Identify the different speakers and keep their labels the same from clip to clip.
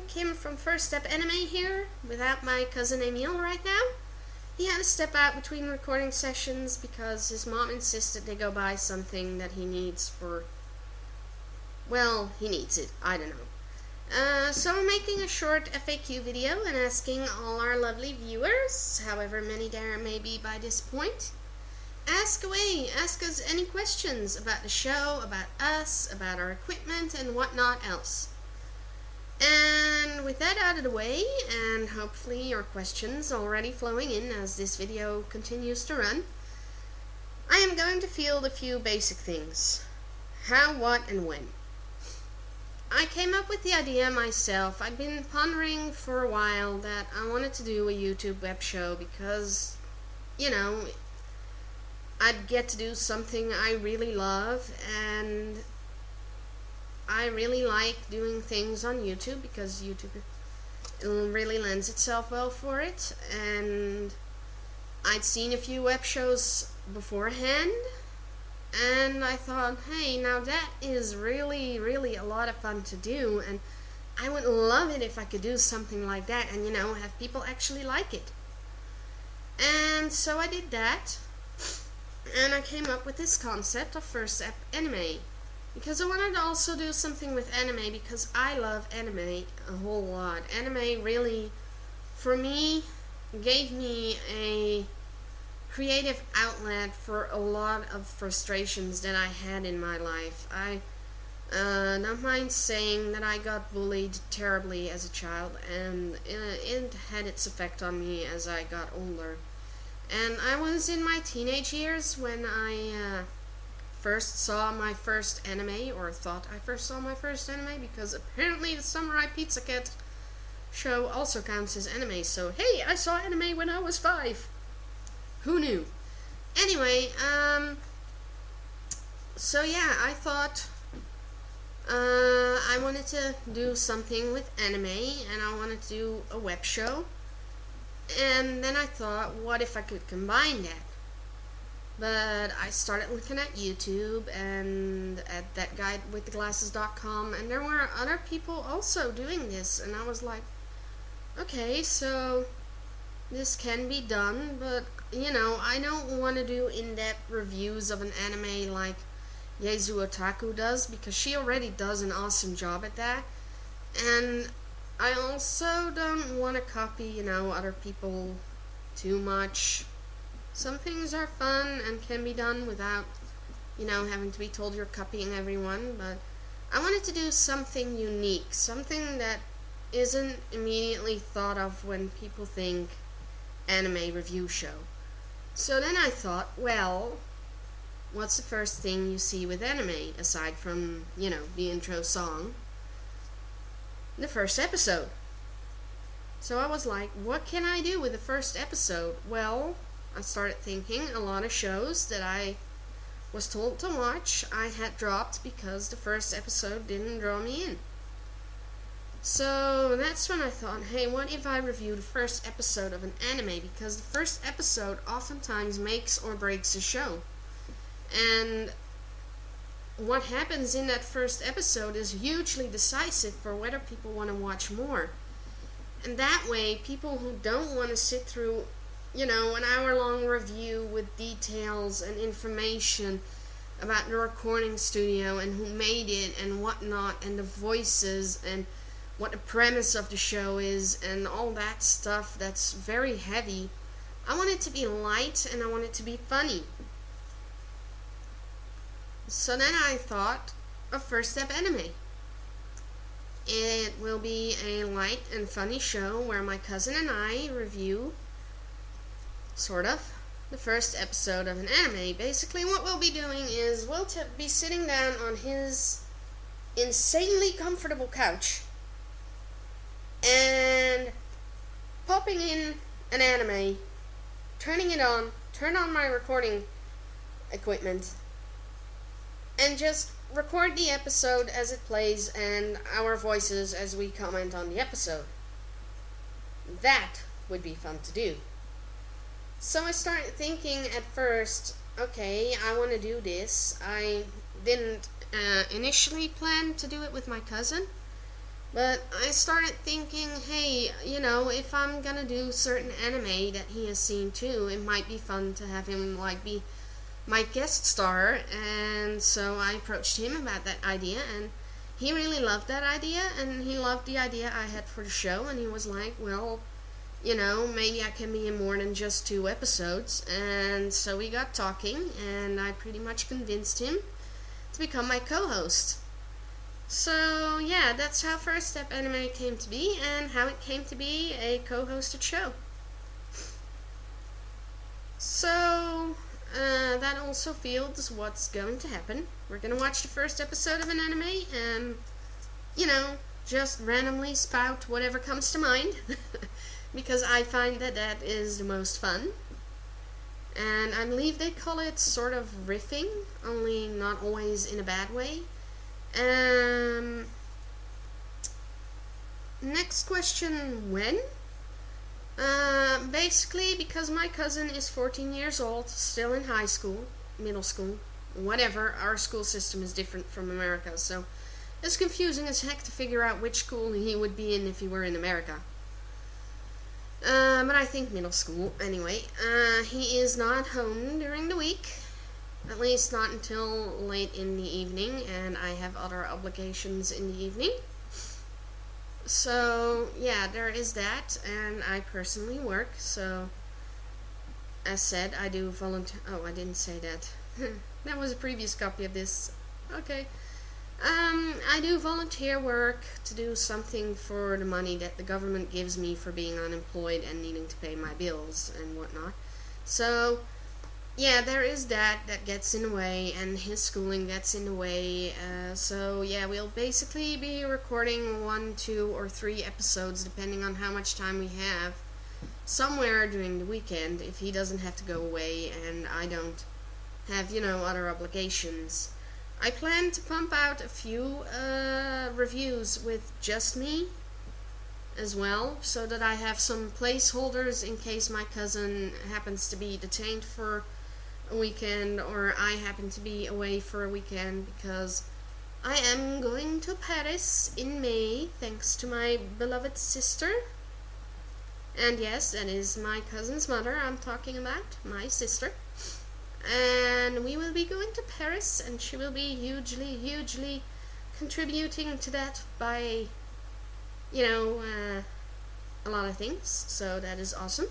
Speaker 1: Kim from First Step Anime here, without my cousin Emil right now. He had to step out between recording sessions because his mom insisted they go buy something that he needs for... well, he needs it, I don't know. So I'm making a short FAQ video and asking all our lovely viewers, however many there may be by this point, ask away, ask us any questions about the show, about us, about our equipment, and whatnot else. And with that out of the way, and hopefully your questions already flowing in as this video continues to run, I am going to field a few basic things. How, what, and when. I came up with the idea myself. I'd been pondering for a while that I wanted to do a YouTube web show because, you know, I'd get to do something I really love, and I really like doing things on YouTube because YouTube really lends itself well for it, and I'd seen a few web shows beforehand, and I thought, hey, now that is really a lot of fun to do, and I would love it if I could do something like that and, you know, have people actually like it. And so I did that, and I came up with this concept of First Step Anime. Because I wanted to also do something with anime, because I love anime a whole lot. Anime really, for me, gave me a creative outlet for a lot of frustrations that I had in my life. I don't mind saying that I got bullied terribly as a child, and it had its effect on me as I got older. And I was in my teenage years when I first saw my first anime, or thought I first saw my first anime, because apparently the Samurai Pizza Cat show also counts as anime, so hey, I saw anime when I was 5. Who knew? Anyway, so yeah, I thought I wanted to do something with anime, and I wanted to do a web show, and then I thought, what if I could combine that? But I started looking at YouTube and at thatguywiththeglasses.com, and there were other people also doing this, and I was like, okay, so this can be done, but, you know, I don't want to do in-depth reviews of an anime like Yezu Otaku does, because she already does an awesome job at that, and I also don't want to copy, you know, other people too much. Some things are fun and can be done without, you know, having to be told you're copying everyone, but I wanted to do something unique, something that isn't immediately thought of when people think anime review show. So then I thought, well, what's the first thing you see with anime, aside from, you know, the intro song? The first episode. So I was like, what can I do with the first episode? Well, I started thinking a lot of shows that I was told to watch I had dropped because the first episode didn't draw me in. So that's when I thought, hey, what if I review the first episode of an anime? Because the first episode oftentimes makes or breaks a show. And what happens in that first episode is hugely decisive for whether people want to watch more. And that way, people who don't want to sit through, you know, an hour-long review with details and information about the recording studio and who made it and whatnot, and the voices and what the premise of the show is and all that stuff that's very heavy. I want it to be light, and I want it to be funny. So then I thought of First Step Anime. It will be a light and funny show where my cousin and I review, sort of, the first episode of an anime. Basically what we'll be doing is we'll be sitting down on his insanely comfortable couch and popping in an anime, turning it on, turn on my recording equipment, and just record the episode as it plays and our voices as we comment on the episode. That would be fun to do. So I started thinking at first, okay, I want to do this. I didn't initially plan to do it with my cousin, But I started thinking, hey, you know, if I'm gonna do certain anime that he has seen too, it might be fun to have him like be my guest star. And so I approached him about that idea, and he really loved that idea, and he loved the idea I had for the show, and he was like, well, you know, maybe I can be in more than just 2 episodes. And so we got talking, and I pretty much convinced him to become my co-host. So yeah, that's how First Step Anime came to be, and how it came to be a co-hosted show. So that also feels what's going to happen. We're gonna watch the first episode of an anime and, you know, just randomly spout whatever comes to mind because I find that that is the most fun. And I believe they call it sort of riffing, only not always in a bad way. Next question, when? Basically, because my cousin is 14 years old, still in high school, middle school, whatever. Our school system is different from America, so it's confusing as heck to figure out which school he would be in if he were in America. But I think middle school, anyway. He is not home during the week. At least not until late in the evening, and I have other obligations in the evening. So, yeah, there is that, and I personally work, so, as said, I do volunteer. Oh, I didn't say that. That was a previous copy of this. Okay. I do volunteer work to do something for the money that the government gives me for being unemployed and needing to pay my bills and whatnot. So, yeah, there is that gets in the way, and his schooling gets in the way. So yeah, we'll basically be recording 1, 2, or 3 episodes depending on how much time we have somewhere during the weekend, if he doesn't have to go away and I don't have, you know, other obligations. I plan to pump out a few reviews with just me as well, so that I have some placeholders in case my cousin happens to be detained for a weekend, or I happen to be away for a weekend, because I am going to Paris in May, thanks to my beloved sister. And yes, that is my cousin's mother I'm talking about, my sister. And we will be going to Paris, and she will be hugely contributing to that by, you know, a lot of things, so that is awesome.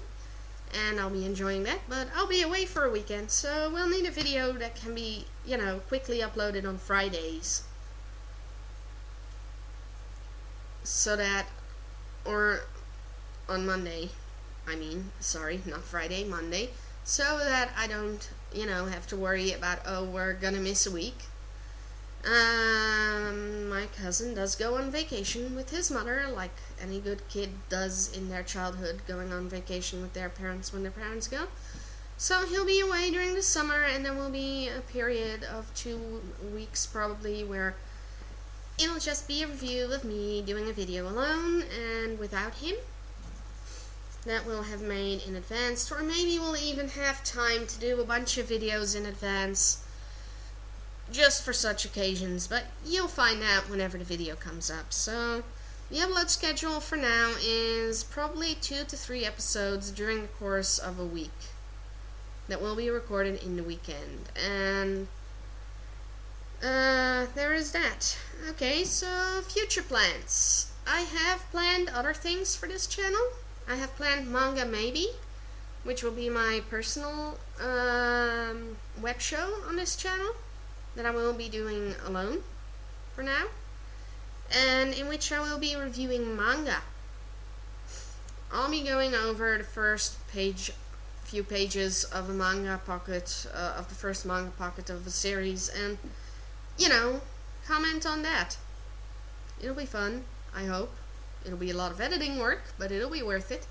Speaker 1: And I'll be enjoying that, but I'll be away for a weekend, so we'll need a video that can be, you know, quickly uploaded on Fridays. So that, or on Monday, sorry, not Friday, Monday, so that I don't, you know, have to worry about, oh, we're gonna miss a week. My cousin does go on vacation with his mother, like any good kid does in their childhood, going on vacation with their parents when their parents go. So he'll be away during the summer, and there will be a period of 2 weeks probably where it'll just be a review of me doing a video alone and without him. That we'll have made in advance, or maybe we'll even have time to do a bunch of videos in advance just for such occasions, but you'll find out whenever the video comes up. So the upload schedule for now is probably 2 to 3 episodes during the course of a week that will be recorded in the weekend. And there is that. Okay, so future plans. I have planned other things for this channel. I have planned Manga Maybe, which will be my personal web show on this channel that I will be doing alone for now, and in which I will be reviewing manga. I'll be going over the first few pages of a manga pocket, of the first manga pocket of the series, and, you know, comment on that. It'll be fun, I hope. It'll be a lot of editing work, but it'll be worth it.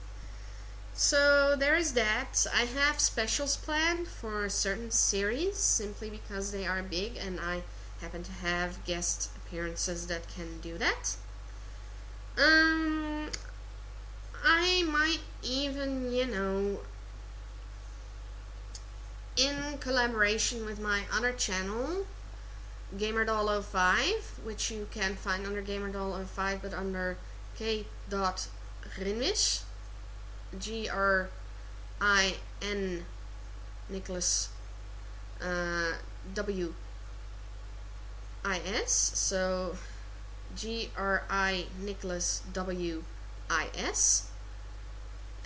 Speaker 1: So there is that. I have specials planned for certain series, simply because they are big and I happen to have guest appearances that can do that. I might even, you know, in collaboration with my other channel, GamerDoll05, which you can find under GamerDoll05, but under k.grinwis, Grin Nicholas WIS, so GRI Nicholas WIS,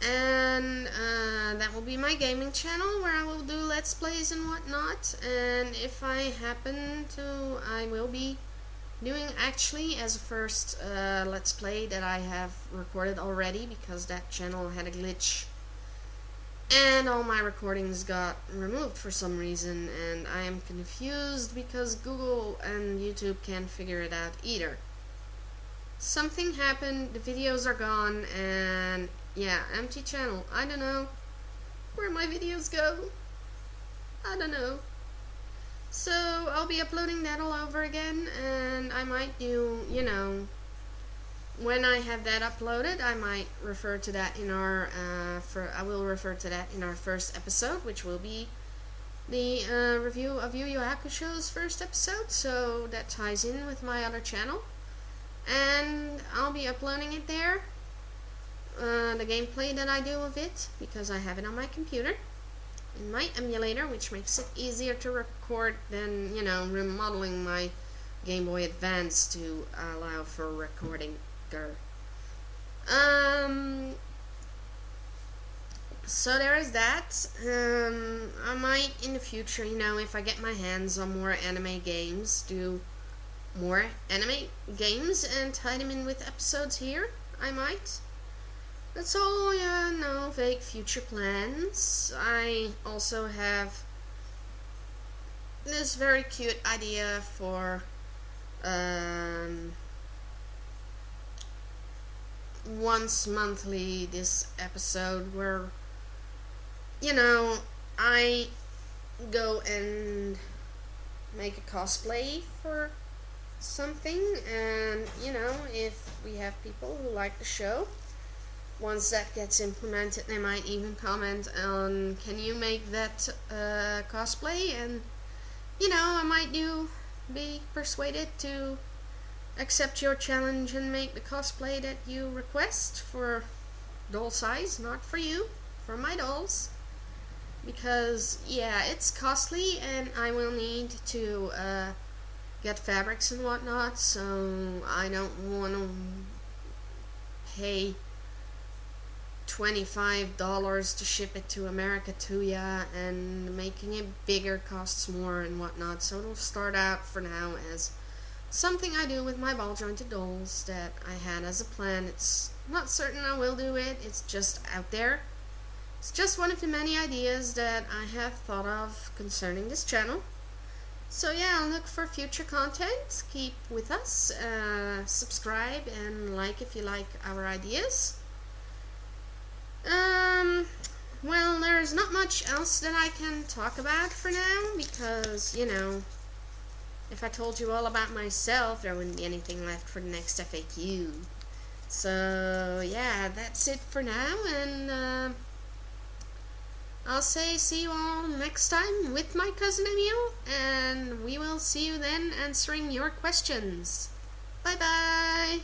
Speaker 1: and that will be my gaming channel where I will do let's plays and whatnot. And if I happen to, I will be doing actually as a first let's play that I have recorded already, because that channel had a glitch and all my recordings got removed for some reason, and I am confused because Google and YouTube can't figure it out either. Something happened, the videos are gone, and yeah, empty channel. I don't know where my videos go. I don't know. So I'll be uploading that all over again, and I might do, you know, when I have that uploaded, I might refer to that in our I will refer to that in our first episode, which will be the review of Yu Yu Hakusho's first episode. So that ties in with my other channel, and I'll be uploading it there. The gameplay that I do of it, because I have it on my computer in my emulator, which makes it easier to record than, you know, remodeling my Game Boy Advance to allow for recording. So there is that. I might in the future, you know, if I get my hands on more anime games, do more anime games and tie them in with episodes here. I might. That's all, yeah, no vague future plans. I also have this very cute idea for once monthly this episode where, you know, I go and make a cosplay for something, and, you know, if we have people who like the show, once that gets implemented, they might even comment on, can you make that cosplay, and, you know, I might be persuaded to accept your challenge and make the cosplay that you request for doll size, not for you, for my dolls, because yeah, it's costly and I will need to get fabrics and whatnot, so I don't want to pay $25 to ship it to America to ya, and making it bigger costs more and whatnot, so it'll start out for now as something I do with my ball jointed dolls that I had as a plan. It's not certain I will do it, it's just out there. It's just one of the many ideas that I have thought of concerning this channel. So yeah, I'll look for future content. Keep with us, subscribe and like if you like our ideas. Well, there's not much else that I can talk about for now, because, you know, if I told you all about myself, there wouldn't be anything left for the next FAQ. So, yeah, that's it for now, and I'll say see you all next time with my cousin Emil, and we will see you then answering your questions. Bye-bye!